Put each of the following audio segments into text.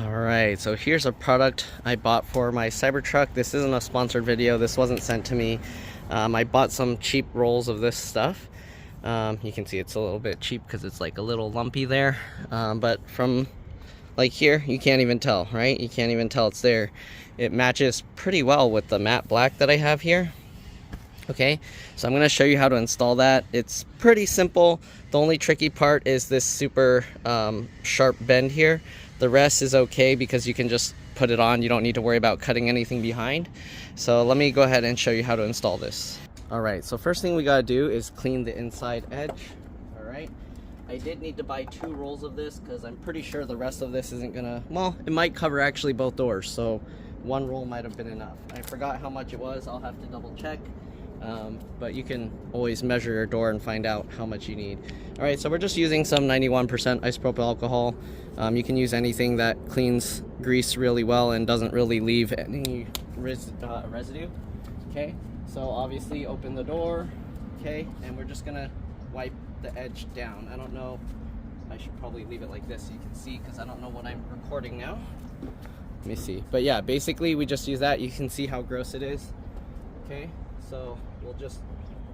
Alright, so here's a product I bought for my Cybertruck. This isn't a sponsored video. This wasn't sent to me. I bought some cheap rolls of this stuff. You can see it's a little bit cheap because it's like a little lumpy there. But from like here, you can't even tell, right? You can't even tell it's there. It matches pretty well with the matte black that I have here. Okay, so I'm going to show you how to install that. It's pretty simple. The only tricky part is this super sharp bend here. The rest is okay because you can just put it on. You don't need to worry about cutting anything behind. So let me go ahead and show you how to install this. Alright, so first thing we gotta do is clean the inside edge. Alright, I did need to buy 2 rolls of this because I'm pretty sure the rest of this isn't gonna, well, it might cover actually both doors, so 1 roll might have been enough. I forgot how much it was. I'll have to double check. But you can always measure your door and find out how much you need. Alright, so we're just using some 91% isopropyl alcohol. You can use anything that cleans grease really well and doesn't really leave any residue. Okay, so obviously open the door, okay, and we're just gonna wipe the edge down. I don't know, I should probably leave it like this so you can see because I don't know what I'm recording now. Let me see, but yeah, basically we just use that. You can see how gross it is. Okay, so we'll just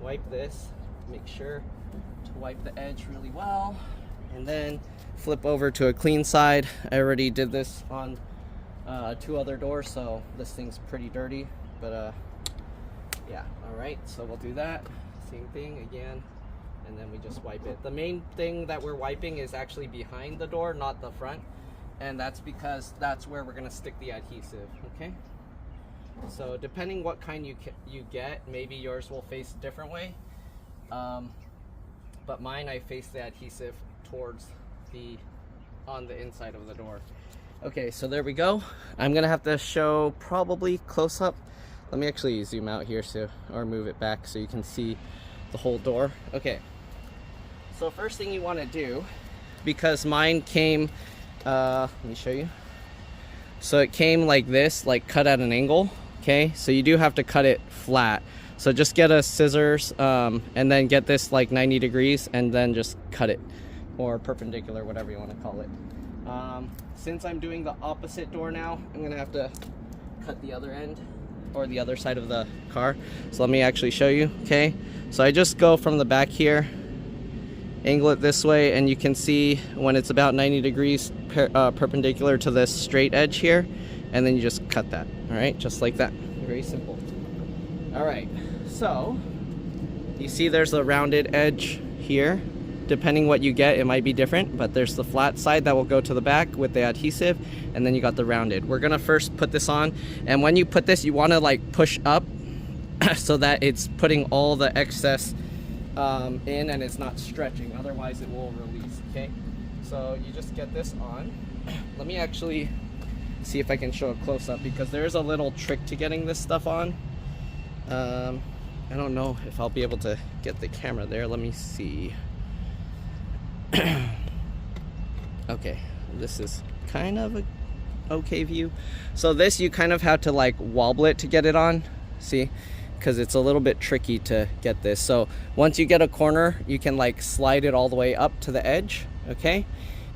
wipe this, make sure to wipe the edge really well, and then flip over to a clean side. I already did this on 2 other doors, so this thing's pretty dirty, but yeah. Alright, so we'll do that same thing again, and then we just wipe it. The main thing that we're wiping is actually behind the door, not the front, and that's because that's where we're going to stick the adhesive. Okay, so depending what kind you get, maybe yours will face a different way, but mine, I face the adhesive towards on the inside of the door. Okay, so there we go. I'm gonna have to show probably close up. Let me actually zoom out here or move it back so you can see the whole door. Okay, so first thing you want to do, because mine came, let me show you. So it came like this, like cut at an angle. Okay, so you do have to cut it flat. So just get a scissors and then get this like 90 degrees and then just cut it, or perpendicular, whatever you want to call it. Since I'm doing the opposite door now, I'm gonna have to cut the other end or the other side of the car. So let me actually show you. Okay, so I just go from the back here, angle it this way, and you can see when it's about 90 degrees perpendicular to this straight edge here, and then you just cut that. All right, just like that. Very simple. All right, so you see there's a rounded edge here. Depending what you get, it might be different, but there's the flat side that will go to the back with the adhesive, and then you got the rounded. We're gonna first put this on, and when you put this, you wanna like push up so that it's putting all the excess in and it's not stretching, otherwise it will release. Okay, so you just get this on. Let me actually see if I can show a close-up because there's a little trick to getting this stuff on. I don't know if I'll be able to get the camera there. Let me see. Okay, this is kind of a okay view. So this, you kind of have to like wobble it to get it on, see, because it's a little bit tricky to get this. So once you get a corner, you can like slide it all the way up to the edge. Okay,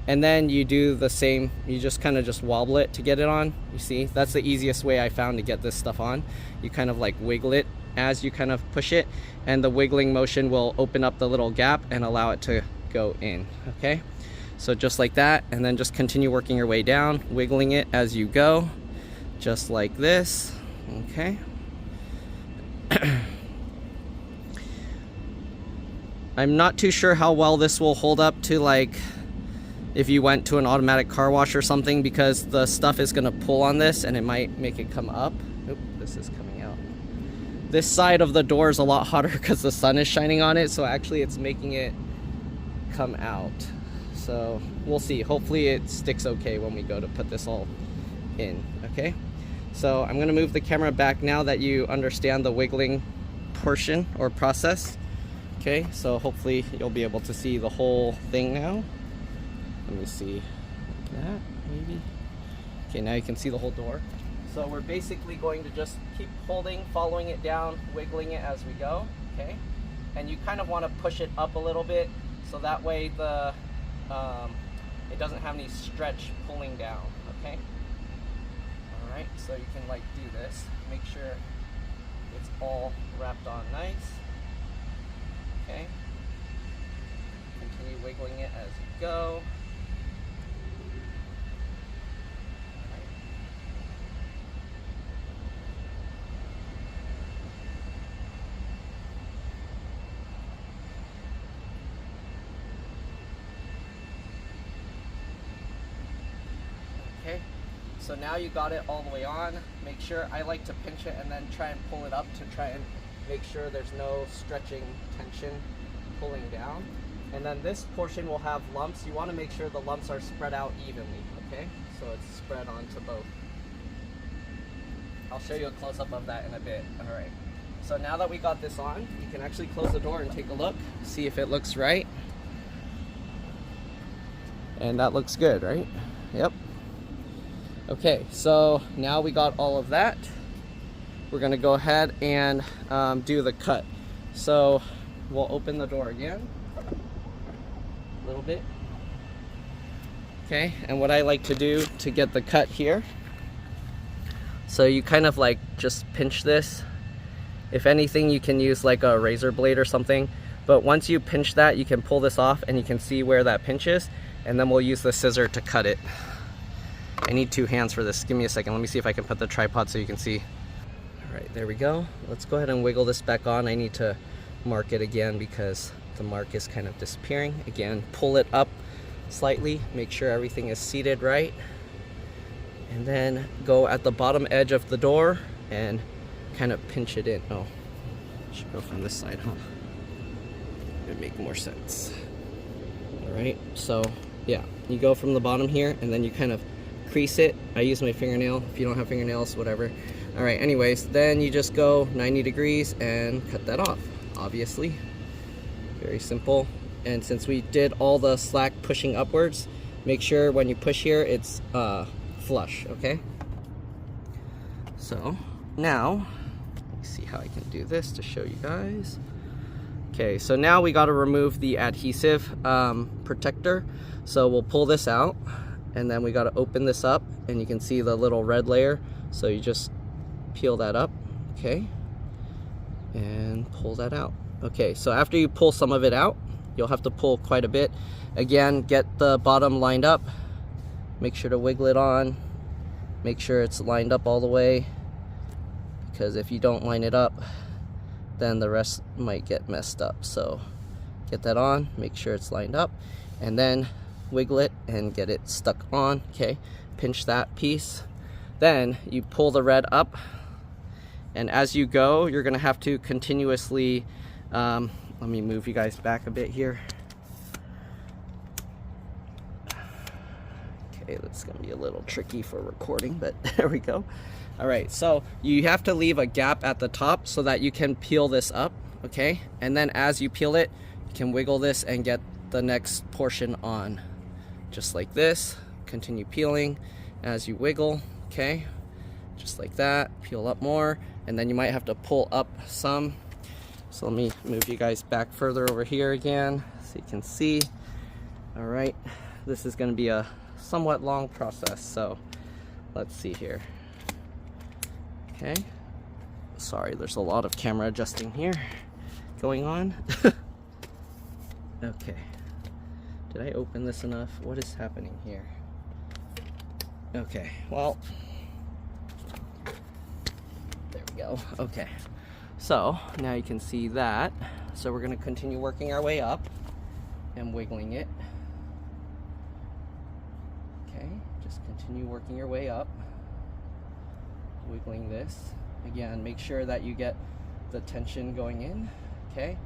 and then you do the same, you just kind of just wobble it to get it on. You see, that's the easiest way I found to get this stuff on. You kind of like wiggle it as you kind of push it, and the wiggling motion will open up the little gap and allow it to go in. Okay, so just like that, and then just continue working your way down, wiggling it as you go, just like this. Okay. I'm not too sure how well this will hold up to like if you went to an automatic car wash or something, because the stuff is going to pull on this and it might make it come up. Oop, this is coming out. This side of the door is a lot hotter because the sun is shining on it, so actually it's making it come out. So we'll see. Hopefully it sticks okay when we go to put this all in. Okay, so I'm gonna move the camera back now that you understand the wiggling portion or process. Okay, so hopefully you'll be able to see the whole thing now. Let me see, like that maybe. Okay, now you can see the whole door. So we're basically going to just keep holding, following it down, wiggling it as we go. Okay, and you kind of want to push it up a little bit so that way the it doesn't have any stretch pulling down. okay? Alright, so you can like do this. Make sure it's all wrapped on nice. Okay? Continue wiggling it as you go. Okay, so now you got it all the way on. Make sure, I like to pinch it and then try and pull it up to try and make sure there's no stretching tension pulling down. And then this portion will have lumps. You want to make sure the lumps are spread out evenly, okay? So it's spread onto both. I'll show you a close-up of that in a bit. All right, so now that we got this on, you can actually close the door and take a look, see if it looks right. And that looks good, right? Yep. Okay, so now we got all of that. We're gonna go ahead and do the cut. So we'll open the door again a little bit. Okay, and what I like to do to get the cut here, so you kind of like just pinch this. If anything, you can use like a razor blade or something, but once you pinch that, you can pull this off and you can see where that pinch is, and then we'll use the scissor to cut it. I need 2 hands for this. Give me a second. Let me see if I can put the tripod so you can see. All right, there we go. Let's go ahead and wiggle this back on. I need to mark it again because the mark is kind of disappearing. Again, pull it up slightly. Make sure everything is seated right. And then go at the bottom edge of the door and kind of pinch it in. Oh, I should go from this side, huh? It would make more sense. All right, so yeah, you go from the bottom here and then you kind of crease it. I use my fingernail. If you don't have fingernails, whatever. All right, anyways, then you just go 90 degrees and cut that off, obviously. Very simple. And since we did all the slack pushing upwards, make sure when you push here, it's flush, okay? So now, let me see how I can do this to show you guys. Okay, so now we got to remove the adhesive protector. So we'll pull this out, and then we got to open this up, and you can see the little red layer. So you just peel that up, okay, and pull that out. Okay, so after you pull some of it out, you'll have to pull quite a bit. Again, get the bottom lined up. Make sure to wiggle it on. Make sure it's lined up all the way, because if you don't line it up, then the rest might get messed up. So get that on, make sure it's lined up, and then wiggle it and get it stuck on. Okay, pinch that piece. Then you pull the red up, and as you go, you're gonna have to continuously, let me move you guys back a bit here. Okay, that's gonna be a little tricky for recording, but there we go. All right, so you have to leave a gap at the top so that you can peel this up, okay? And then as you peel it, you can wiggle this and get the next portion on. Just like this, continue peeling as you wiggle, okay? Just like that, peel up more, and then you might have to pull up some. So let me move you guys back further over here again so you can see. All right, this is gonna be a somewhat long process, so let's see here. Okay, sorry, there's a lot of camera adjusting here going on. Okay, did I open this enough? What is happening here? Okay, well, there we go. Okay, so now you can see that. So we're going to continue working our way up and wiggling it. Okay, just continue working your way up, wiggling this. Again, make sure that you get the tension going in, okay?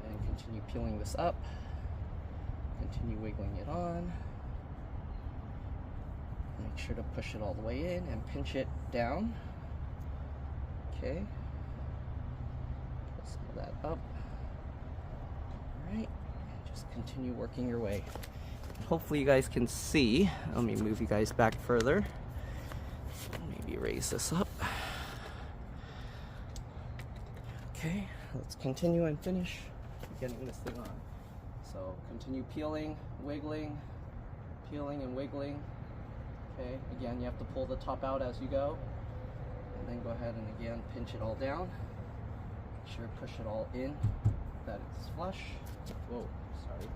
And continue peeling this up. Continue wiggling it on. Make sure to push it all the way in and pinch it down. Okay. Pull some of that up. Alright. Just continue working your way. Hopefully you guys can see. Let me move you guys back further. Maybe raise this up. Okay, let's continue and finish getting this thing on. So continue peeling, wiggling, peeling and wiggling. Okay, again, you have to pull the top out as you go, and then go ahead and again pinch it all down. Make sure push it all in, that it's flush. Whoa, sorry.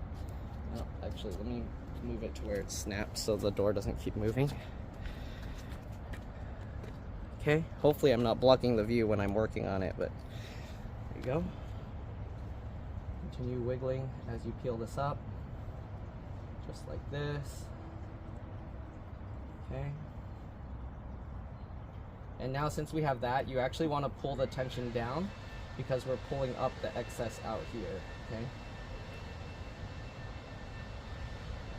No, actually, let me move it to where it snaps so the door doesn't keep moving. Okay, hopefully I'm not blocking the view when I'm working on it, but there you go. Continue wiggling as you peel this up, just like this. Okay. And now since we have that, you actually want to pull the tension down because we're pulling up the excess out here, okay?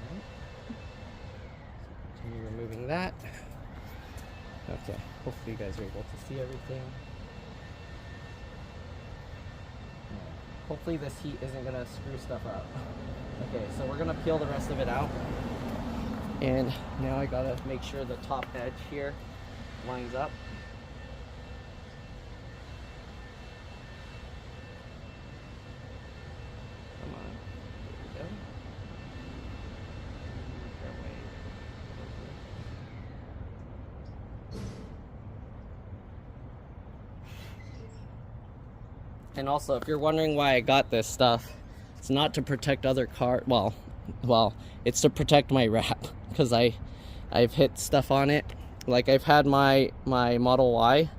All right. So continue removing that. Okay, hopefully you guys are able to see everything. Hopefully this heat isn't gonna screw stuff up. Okay, so we're gonna peel the rest of it out. And now I gotta make sure the top edge here lines up. Come on, there we go. And also, if you're wondering why I got this stuff, it's not to protect other cars. Well, it's to protect my wrap because I've hit stuff on it. Like I've had my Model Y.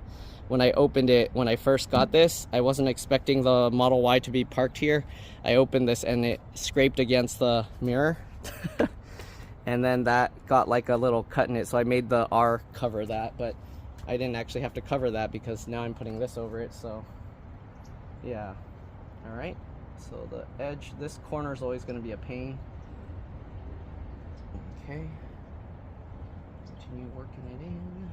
When I opened it, when I first got this, I wasn't expecting the Model Y to be parked here. I opened this and it scraped against the mirror. And then that got like a little cut in it, so I made the R cover that, but I didn't actually have to cover that because now I'm putting this over it, so yeah. All right, so the edge, this corner is always going to be a pain. Okay, continue working it in.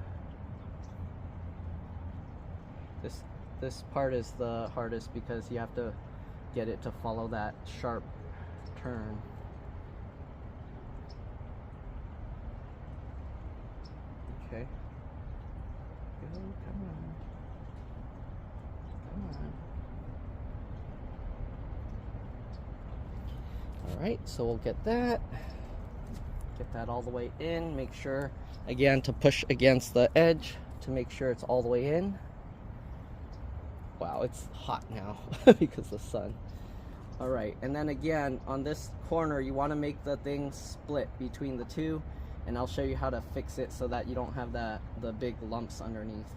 This part is the hardest because you have to get it to follow that sharp turn. Okay. Go, come on. Come on. Alright, so we'll get that all the way in. Make sure, again, to push against the edge to make sure it's all the way in. Wow, it's hot now because of the sun. Alright, and then again, on this corner, you want to make the thing split between the two, and I'll show you how to fix it so that you don't have the big lumps underneath.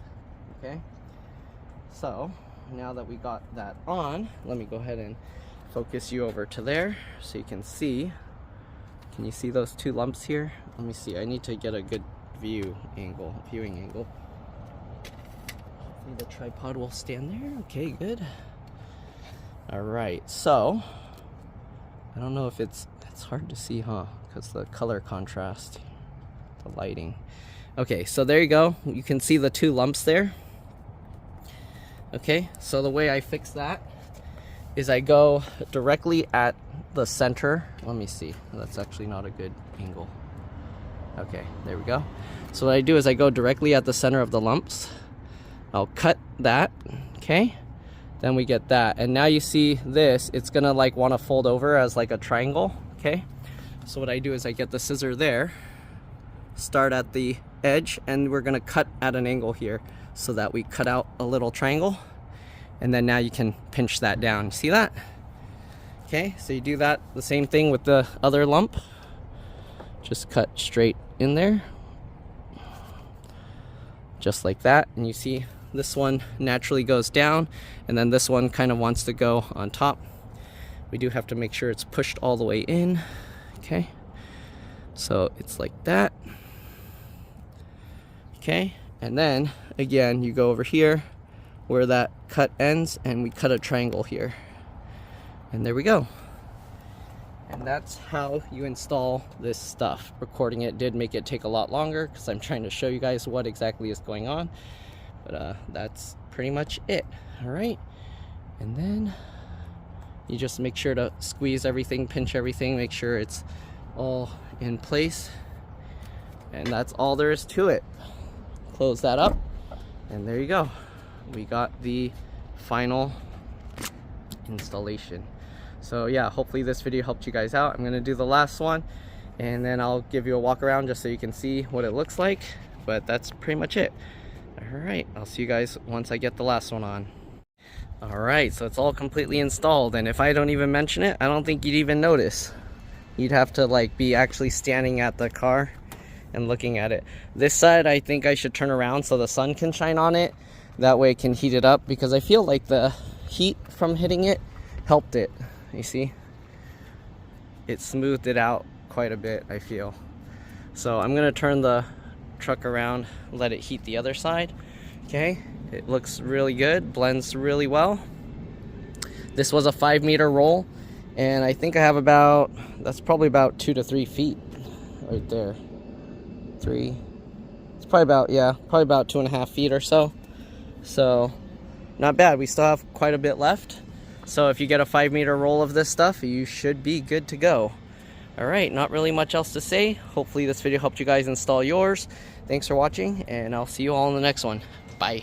Okay? So, now that we got that on, let me go ahead and focus you over to there so you can see. Can you see those two lumps here? Let me see. I need to get a good viewing angle. Hopefully the tripod will stand there. Okay, good. All right, so I don't know if it's hard to see, huh? Because the color contrast, the lighting. Okay, so there you go. You can see the two lumps there. Okay, so the way I fix that is I go directly at the center. Let me see. That's actually not a good angle. Okay, there we go. So what I do is I go directly at the center of the lumps. I'll cut that, okay? Then we get that. And now you see this, it's gonna like wanna fold over as like a triangle, okay? So what I do is I get the scissor there, start at the edge, and we're gonna cut at an angle here so that we cut out a little triangle. And then now you can pinch that down. See that? Okay, so you do that, the same thing with the other lump. Just cut straight in there. Just like that. And you see this one naturally goes down, and then this one kind of wants to go on top. We do have to make sure it's pushed all the way in. Okay, so it's like that. Okay, and then again you go over here where that cut ends and we cut a triangle here, and there we go. And that's how you install this stuff. Recording it did make it take a lot longer because I'm trying to show you guys what exactly is going on, but that's pretty much it. All right, and then you just make sure to squeeze everything, pinch everything, make sure it's all in place, and that's all there is to it. Close that up, and there you go. We got the final installation. So yeah, hopefully this video helped you guys out. I'm gonna do the last one, and then I'll give you a walk around just so you can see what it looks like. But that's pretty much it. All right, I'll see you guys once I get the last one on. All right, so it's all completely installed, and if I don't even mention it, I don't think you'd even notice. You'd have to like be actually standing at the car and looking at it. This side, I think I should turn around so the sun can shine on it. That way it can heat it up, because I feel like the heat from hitting it helped it. You see? It smoothed it out quite a bit, I feel. So I'm gonna turn the truck around, let it heat the other side. Okay, it looks really good, blends really well. This was a 5-meter roll, and I think I have about, that's probably about 2 to 3 feet right there. 3, it's probably about, yeah, probably about 2.5 feet or so. So not bad. We still have quite a bit left, so if you get a 5-meter roll of this stuff, you should be good to go. All right, not really much else to say. Hopefully this video helped you guys install yours. Thanks for watching, and I'll see you all in the next one. Bye.